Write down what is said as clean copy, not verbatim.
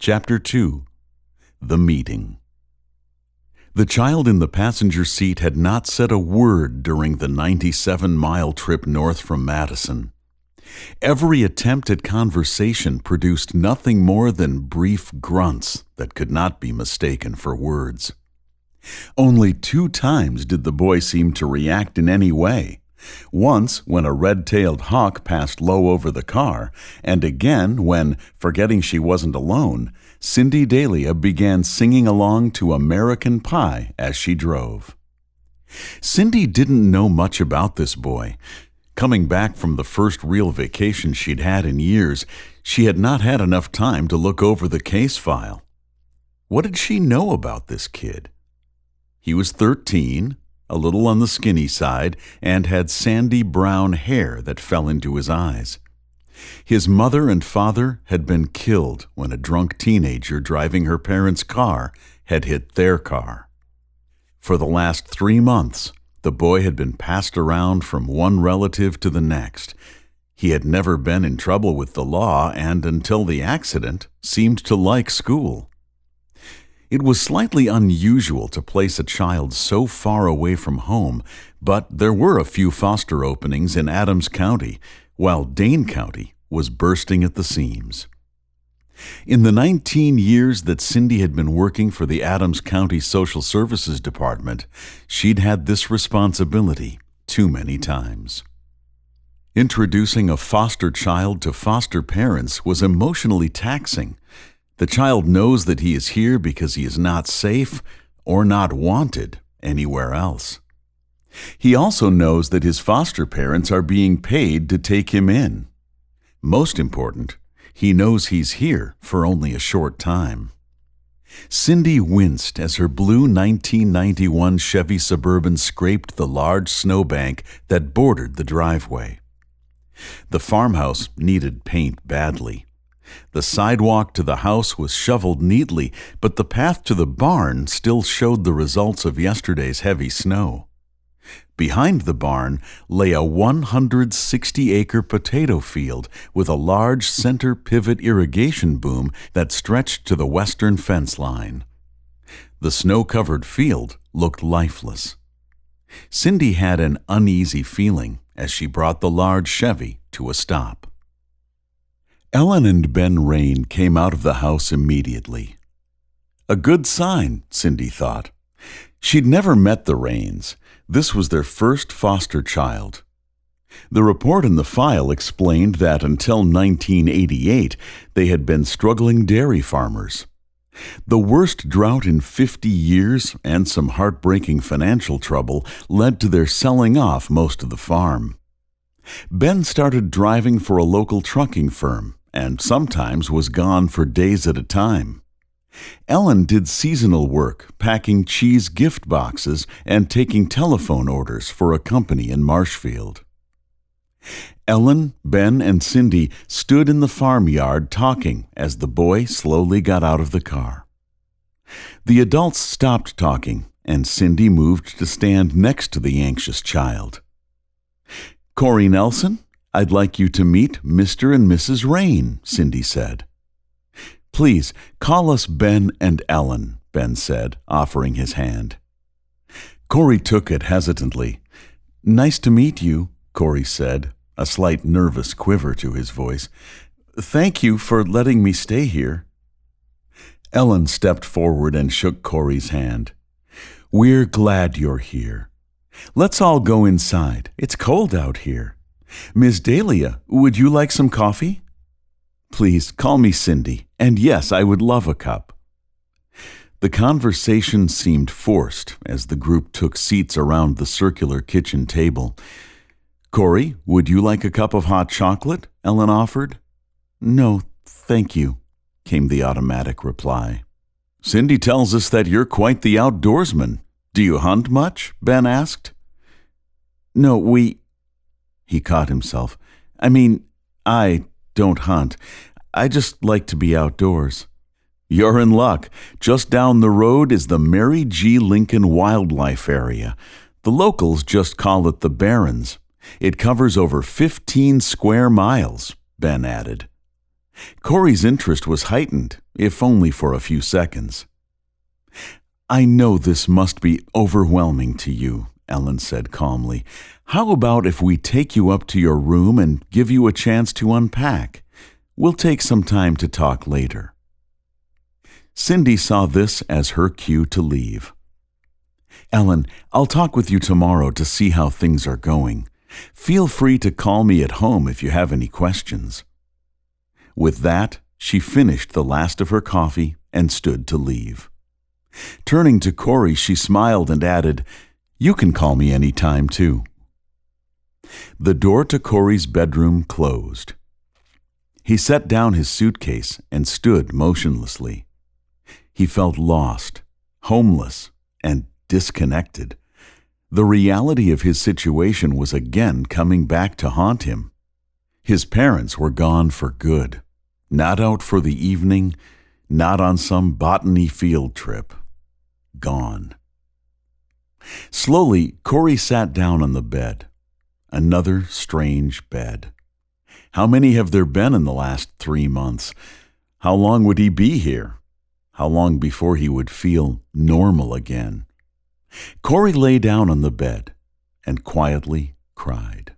Chapter 2. The Meeting. The child in the passenger seat had not said a word during the 97-mile trip north from Madison. Every attempt at conversation produced nothing more than brief grunts that could not be mistaken for words. Only 2 times did the boy seem to react in any way. Once when a red-tailed hawk passed low over the car, and again when, forgetting she wasn't alone, Cindy Dahlia began singing along to American Pie as she drove. Cindy didn't know much about this boy. Coming back from the first real vacation she'd had in years, she had not had enough time to look over the case file. What did she know about this kid? He was 13, a little on the skinny side, and had sandy brown hair that fell into his eyes. His mother and father had been killed when a drunk teenager driving her parents' car had hit their car. For the last 3 months, the boy had been passed around from one relative to the next. He had never been in trouble with the law and, until the accident, seemed to like school. It was slightly unusual to place a child so far away from home, but there were a few foster openings in Adams County, while Dane County was bursting at the seams. In the 19 years that Cindy had been working for the Adams County Social Services Department, she'd had this responsibility too many times. Introducing a foster child to foster parents was emotionally taxing. The child knows that he is here because he is not safe or not wanted anywhere else. He also knows that his foster parents are being paid to take him in. Most important, he knows he's here for only a short time. Cindy winced as her blue 1991 Chevy Suburban scraped the large snowbank that bordered the driveway. The farmhouse needed paint badly. The sidewalk to the house was shoveled neatly, but the path to the barn still showed the results of yesterday's heavy snow. Behind the barn lay a 160-acre potato field with a large center pivot irrigation boom that stretched to the western fence line. The snow-covered field looked lifeless. Cindy had an uneasy feeling as she brought the large Chevy to a stop. Ellen and Ben Rain came out of the house immediately. A good sign, Cindy thought. She'd never met the Rains. This was their first foster child. The report in the file explained that until 1988, they had been struggling dairy farmers. The worst drought in 50 years and some heartbreaking financial trouble led to their selling off most of the farm. Ben started driving for a local trucking firm and sometimes was gone for days at a time. Ellen did seasonal work, packing cheese gift boxes and taking telephone orders for a company in Marshfield. Ellen, Ben, and Cindy stood in the farmyard talking as the boy slowly got out of the car. The adults stopped talking, and Cindy moved to stand next to the anxious child. "Corey Nelson, I'd like you to meet Mr. and Mrs. Rain," Cindy said. "Please, call us Ben and Ellen," Ben said, offering his hand. Corey took it hesitantly. "Nice to meet you," Corey said, a slight nervous quiver to his voice. "Thank you for letting me stay here." Ellen stepped forward and shook Corey's hand. "We're glad you're here. Let's all go inside. It's cold out here. Miss Dahlia, would you like some coffee?" "Please, call me Cindy, and yes, I would love a cup." The conversation seemed forced as the group took seats around the circular kitchen table. "Corey, would you like a cup of hot chocolate?" Ellen offered. "No, thank you," came the automatic reply. "Cindy tells us that you're quite the outdoorsman. Do you hunt much?" Ben asked. "No, He caught himself. I don't hunt. I just like to be outdoors." "You're in luck. Just down the road is the Mary G. Lincoln Wildlife Area. The locals just call it the Barrens. It covers over 15 square miles," Ben added. Corey's interest was heightened, if only for a few seconds. "I know this must be overwhelming to you," Ellen said calmly. "How about if we take you up to your room and give you a chance to unpack? We'll take some time to talk later." Cindy saw this as her cue to leave. "Ellen, I'll talk with you tomorrow to see how things are going. Feel free to call me at home if you have any questions." With that, she finished the last of her coffee and stood to leave. Turning to Corey, she smiled and added, "You can call me any time, too." The door to Corey's bedroom closed. He set down his suitcase and stood motionlessly. He felt lost, homeless, and disconnected. The reality of his situation was again coming back to haunt him. His parents were gone for good, not out for the evening, not on some botany field trip. Gone. Slowly, Corey sat down on the bed. Another strange bed. How many have there been in the last 3 months? How long would he be here? How long before he would feel normal again? Corey lay down on the bed and quietly cried.